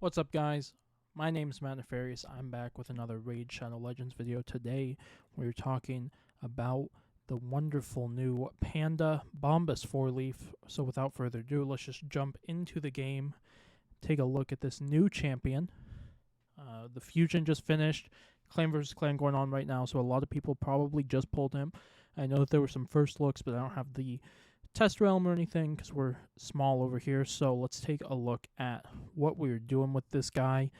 What's up, guys? My name is Matt Nefarious. I'm back with another Raid Shadow Legends video. Today, we're talking about the wonderful new Panda BAMBUS 4-leaf. So without further ado, let's just jump into the game, take a look at this new champion. The fusion just finished. Clan versus clan going on right now, so a lot of people probably just pulled him. I know that there were some first looks, but I don't have the test realm or anything because we're small over here. So let's take a look at what we're doing with this guy.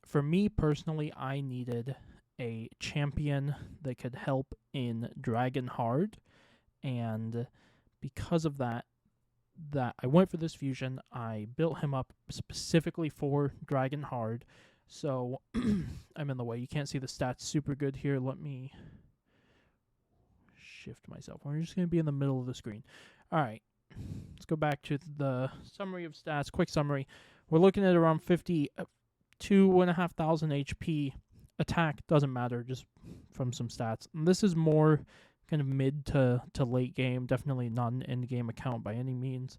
For me personally, I needed a champion that could help in Dragon Hard, and because of that I went for this fusion. I built him up specifically for Dragon Hard. So I'm in the way. You can't see the stats super good here. Let me shift myself. We're just going to be in the middle of the screen. All right. Let's go back to the summary of stats. Quick summary. We're looking at around 52,500 HP. Attack doesn't matter, just from some stats. And this is more kind of mid to late game. Definitely not an end game account by any means.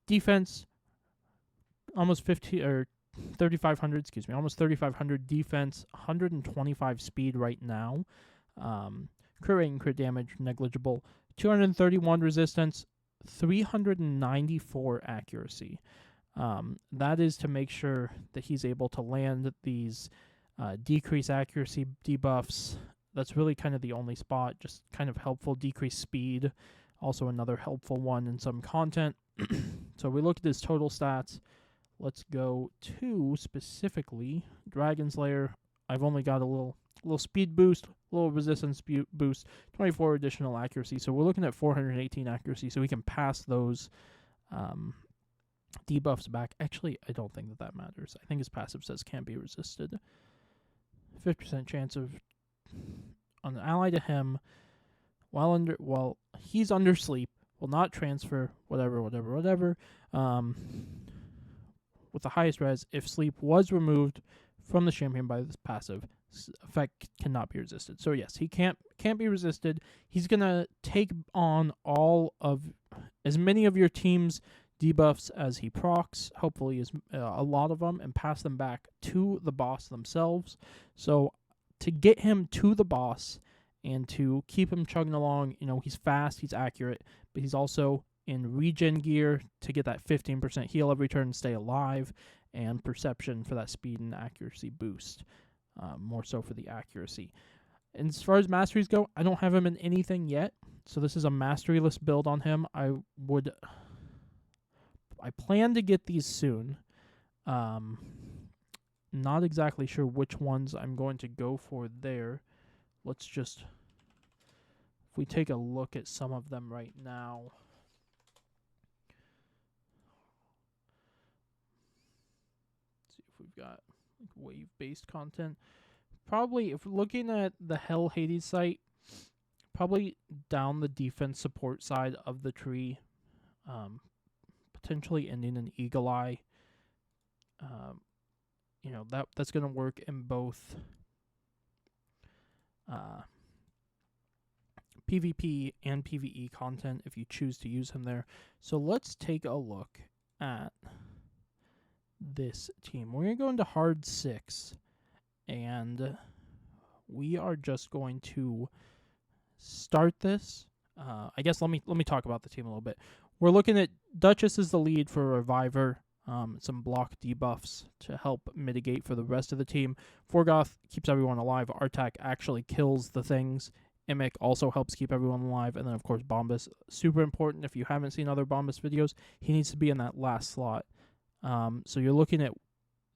Defense, almost 3,500, excuse me, almost 3,500 defense, 125 speed right now. Crit rate and crit damage, negligible. 231 resistance, 394 accuracy. That is to make sure that he's able to land these decrease accuracy debuffs. That's really kind of the only spot, just kind of helpful. Decrease speed, also another helpful one in some content. So we look at his total stats. Let's go to specifically Dragon Slayer. I've only got a little speed boost, a little resistance boost, 24 additional accuracy. So we're looking at 418 accuracy, so we can pass those debuffs back. Actually, I don't think that matters. I think his passive says can't be resisted. 50% chance of on an ally to him while he's under sleep will not transfer whatever. With the highest res, if sleep was removed from the champion by this passive, effect cannot be resisted. So yes, he can't be resisted. He's gonna take on as many of your team's debuffs as he procs, hopefully a lot of them, and pass them back to the boss themselves. So to get him to the boss and to keep him chugging along, he's fast, he's accurate, but he's also in regen gear to get that 15% heal every turn and stay alive, and perception for that speed and accuracy boost, more so for the accuracy. And as far as masteries go, I don't have him in anything yet, so this is a masteryless build on him. I plan to get these soon. Not exactly sure which ones I'm going to go for there. Let's just, if we take a look at some of them right now. We've got wave-based content. Probably, if we're looking at the Hell Hades site, probably down the defense support side of the tree, potentially ending an Eagle Eye. That's going to work in both PvP and PvE content if you choose to use him there. So let's take a look at this team. We're going to go into hard 6, and we are just going to start this. I guess let me talk about the team a little bit. We're looking at Duchess as the lead for Reviver, some block debuffs to help mitigate for the rest of the team. Forgoth keeps everyone alive. Artak actually kills the things. Imic also helps keep everyone alive. And then, of course, Bombus, super important. If you haven't seen other Bombus videos, he needs to be in that last slot. So you're looking at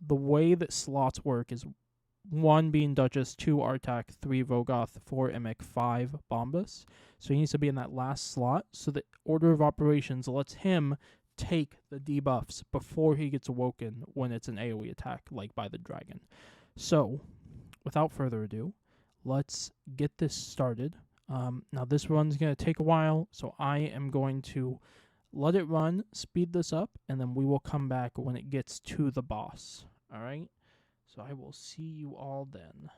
the way that slots work is 1 being Duchess, 2 Artak, 3 Vogoth, 4 Imic, 5 Bombus. So he needs to be in that last slot. So the order of operations lets him take the debuffs before he gets awoken when it's an AoE attack, like by the dragon. So, without further ado, let's get this started. Now this run's going to take a while, so I am going to let it run, speed this up, and then we will come back when it gets to the boss. Alright? So I will see you all then.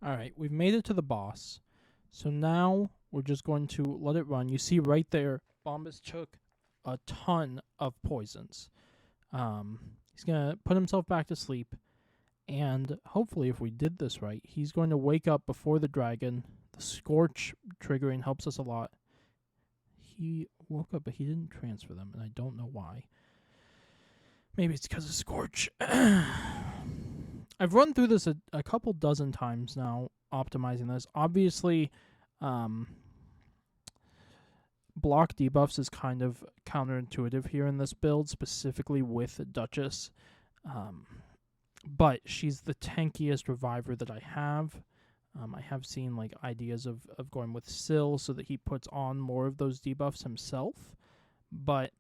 Alright, we've made it to the boss. So now we're just going to let it run. You see right there, Bombus took a ton of poisons. He's going to put himself back to sleep. And hopefully, if we did this right, he's going to wake up before the dragon. The Scorch triggering helps us a lot. He woke up, but he didn't transfer them, and I don't know why. Maybe it's because of Scorch. I've run through this a couple dozen times now, optimizing this. Obviously, block debuffs is kind of counterintuitive here in this build, specifically with Duchess. But she's the tankiest reviver that I have. I have seen like ideas of going with Syl so that he puts on more of those debuffs himself. But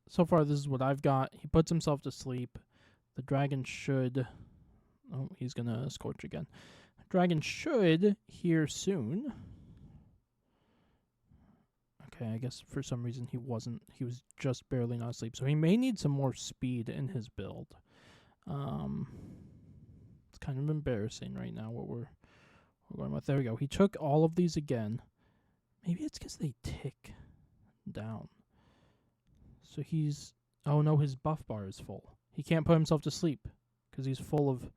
so far, this is what I've got. He puts himself to sleep. The dragon should... Oh, he's going to Scorch again. The dragon should here soon. Okay, I guess for some reason he wasn't. He was just barely not asleep. So he may need some more speed in his build. It's kind of embarrassing right now what we're going with. There we go. He took all of these again. Maybe it's because they tick down. So he's... Oh no, his buff bar is full. He can't put himself to sleep because he's full of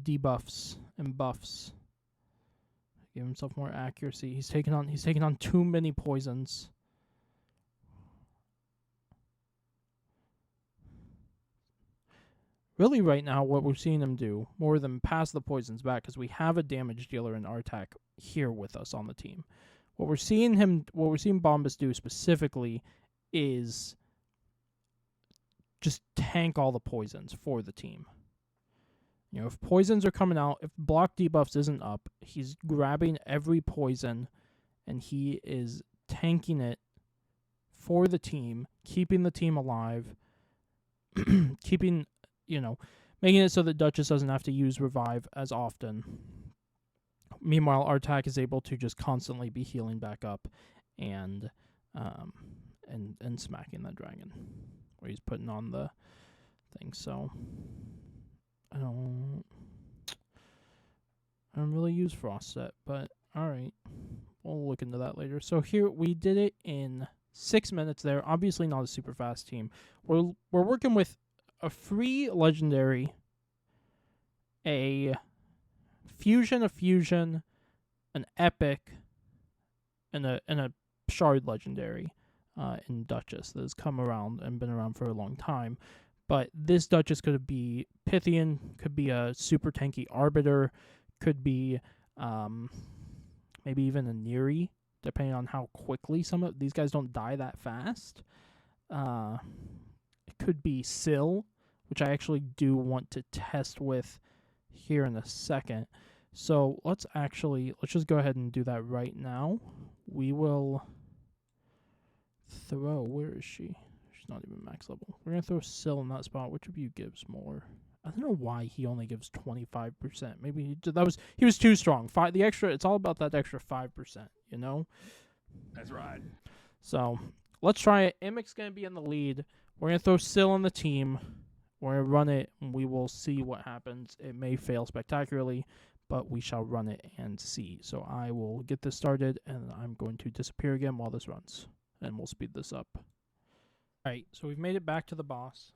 debuffs and buffs. Give himself more accuracy. He's taking on too many poisons. Really, right now, what we're seeing him do, more than pass the poisons back, because we have a damage dealer in Artak here with us on the team. What we're seeing Bombus do specifically is just tank all the poisons for the team. You know, if poisons are coming out, if block debuffs isn't up, he's grabbing every poison and he is tanking it for the team, keeping the team alive, making it so that Duchess doesn't have to use revive as often. Meanwhile, Artak is able to just constantly be healing back up and smacking that dragon where he's putting on the thing. So I don't really use Frost Set, but alright. We'll look into that later. So here we did it in 6 minutes there. Obviously not a super fast team. We're working with a free legendary, a fusion, an epic, and a shard legendary in Duchess that has come around and been around for a long time. But this Duchess could be Pythian, could be a super tanky Arbiter, could be maybe even a Neri, depending on how quickly some of these guys don't die that fast. It could be Syl, which I actually do want to test with here in a second. So let's just go ahead and do that right now. We will throw, where is she? She's not even max level. We're going to throw Syl in that spot. Which of you gives more? I don't know why he only gives 25%. Maybe he was too strong. It's all about that extra 5%, you know? That's right. So let's try it. Imic's going to be in the lead. We're going to throw Syl on the team. We're going to run it, and we will see what happens. It may fail spectacularly, but we shall run it and see. So I will get this started, and I'm going to disappear again while this runs, and we'll speed this up. All right, so we've made it back to the boss.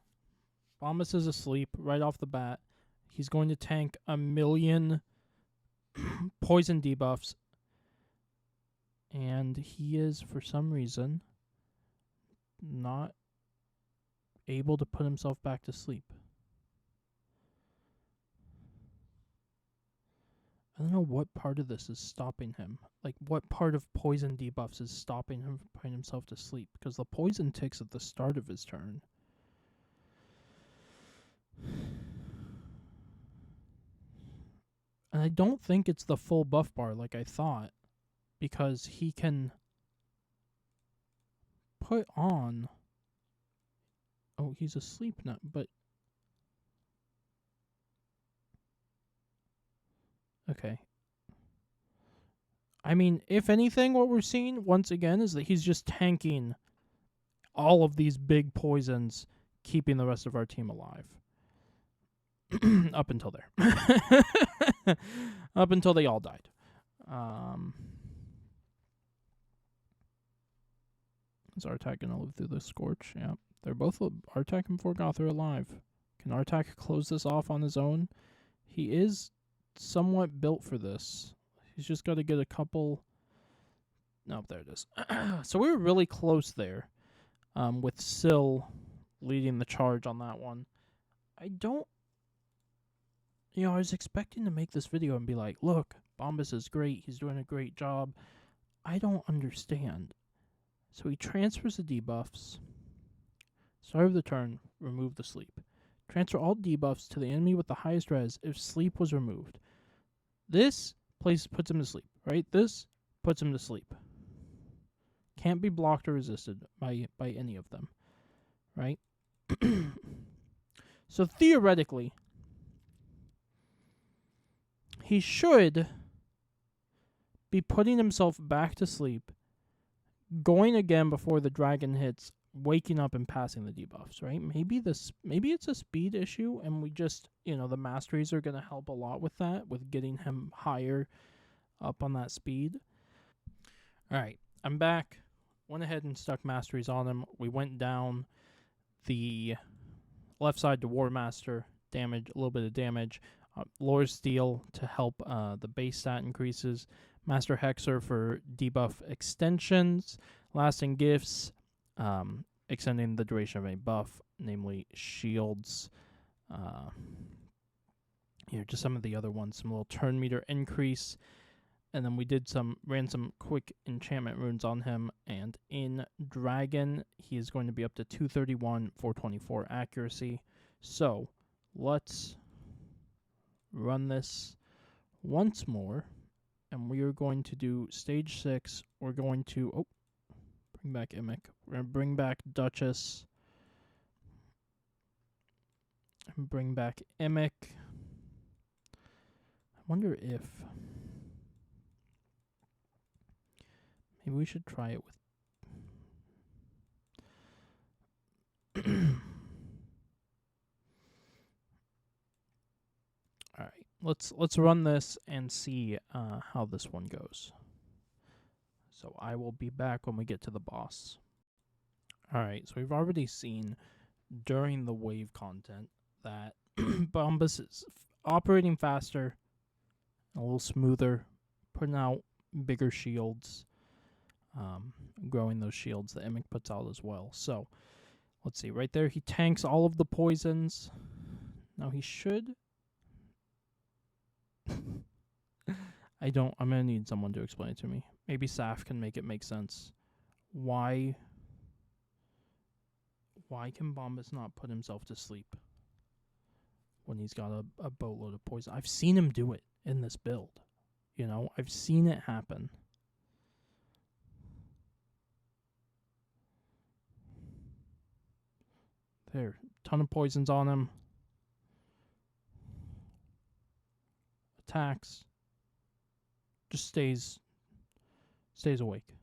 Bombus is asleep right off the bat. He's going to tank 1,000,000 poison debuffs, and he is, for some reason, not able to put himself back to sleep. I don't know what part of this is stopping him. Like, what part of poison debuffs is stopping him from putting himself to sleep? Because the poison ticks at the start of his turn. And I don't think it's the full buff bar like I thought, because he can put on... Oh, he's asleep now, but... Okay. I mean, if anything, what we're seeing, once again, is that he's just tanking all of these big poisons, keeping the rest of our team alive. Up until there. Up until they all died. Is Artak going to live through the Scorch? Yeah. They're both... Artak and Forgoth are alive. Can Artak close this off on his own? He is somewhat built for this. He's just got to get a couple... Nope, there it is. So we were really close there, with Syl leading the charge on that one. I don't... I was expecting to make this video and be like, look, Bombus is great. He's doing a great job. I don't understand. So he transfers the debuffs. Start of the turn, remove the sleep. Transfer all debuffs to the enemy with the highest res if sleep was removed. This puts him to sleep, right? This puts him to sleep. Can't be blocked or resisted by any of them, right? So theoretically, he should be putting himself back to sleep, going again before the dragon hits, waking up and passing the debuffs, right? Maybe it's a speed issue, and we just, the masteries are going to help a lot with that, with getting him higher up on that speed. All right, I'm back. Went ahead and stuck masteries on him. We went down the left side to War Master, damage, a little bit of damage. Lore Steel to help the base stat increases. Master Hexer for debuff extensions. Lasting Gifts, extending the duration of a buff, namely shields. Just some of the other ones. Some little turn meter increase. And then we ran some quick enchantment runes on him. And in Dragon, he is going to be up to 231, 424 accuracy. So, let's run this once more. And we are going to do stage 6. We're going to... bring back Immick. We're going to bring back Duchess. And bring back Immick. I wonder if... maybe we should try it with... Alright, let's run this and see how this one goes. So I will be back when we get to the boss. Alright, so we've already seen during the wave content that Bombus is operating faster, a little smoother, putting out bigger shields, growing those shields that Immick puts out as well. So, let's see, right there he tanks all of the poisons. Now he should... I'm gonna need someone to explain it to me. Maybe Saf can make it make sense. Why can Bombus not put himself to sleep when he's got a boatload of poison? I've seen him do it in this build. I've seen it happen. There, ton of poisons on him. Attacks. Just stays awake.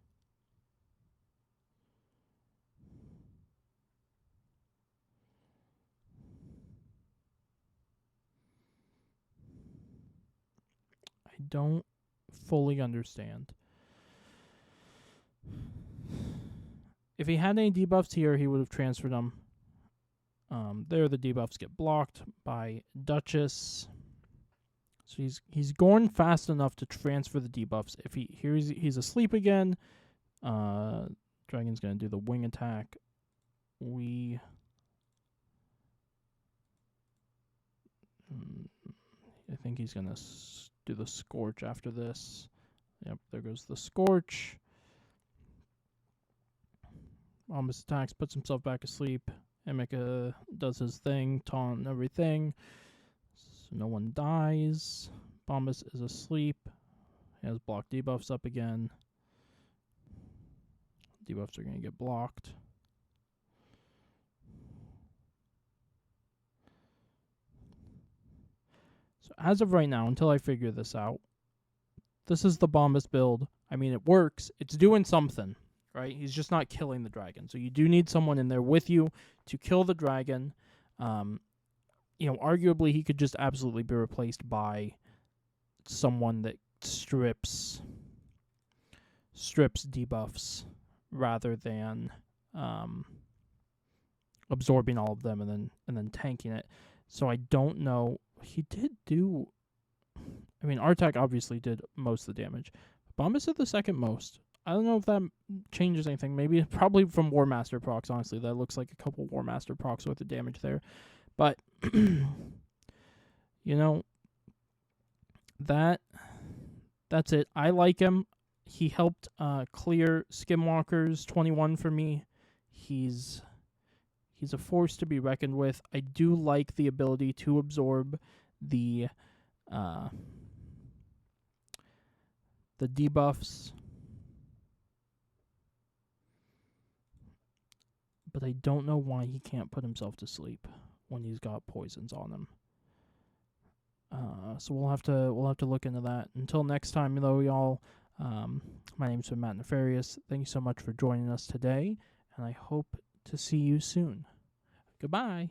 I don't fully understand. If he had any debuffs here, he would have transferred them. There, the debuffs get blocked by Duchess. So he's going fast enough to transfer the debuffs. If he's asleep again, Dragon's gonna do the wing attack. I think he's gonna do the Scorch after this. Yep, there goes the Scorch. Bombus attacks, puts himself back asleep. Emeka does his thing, taunt and everything. So no one dies. Bombus is asleep. He has blocked debuffs up again. Debuffs are going to get blocked. So as of right now, until I figure this out, this is the Bombus build. I mean, it works. It's doing something, right? He's just not killing the dragon. So you do need someone in there with you to kill the dragon. arguably he could just absolutely be replaced by someone that strips debuffs rather than absorbing all of them and then tanking it. So I don't know. He did do. I mean, Artak obviously did most of the damage. Bombus did the second most. I don't know if that changes anything. Maybe probably from War Master procs. Honestly, that looks like a couple War Master procs worth of damage there. But that's it. I like him. He helped clear Skinwalkers 21 for me. He's a force to be reckoned with. I do like the ability to absorb the debuffs, but I don't know why he can't put himself to sleep when he's got poisons on him. So we'll have to look into that. Until next time, though, y'all. My name's been Matt Nefarious. Thank you so much for joining us today, and I hope to see you soon. Goodbye.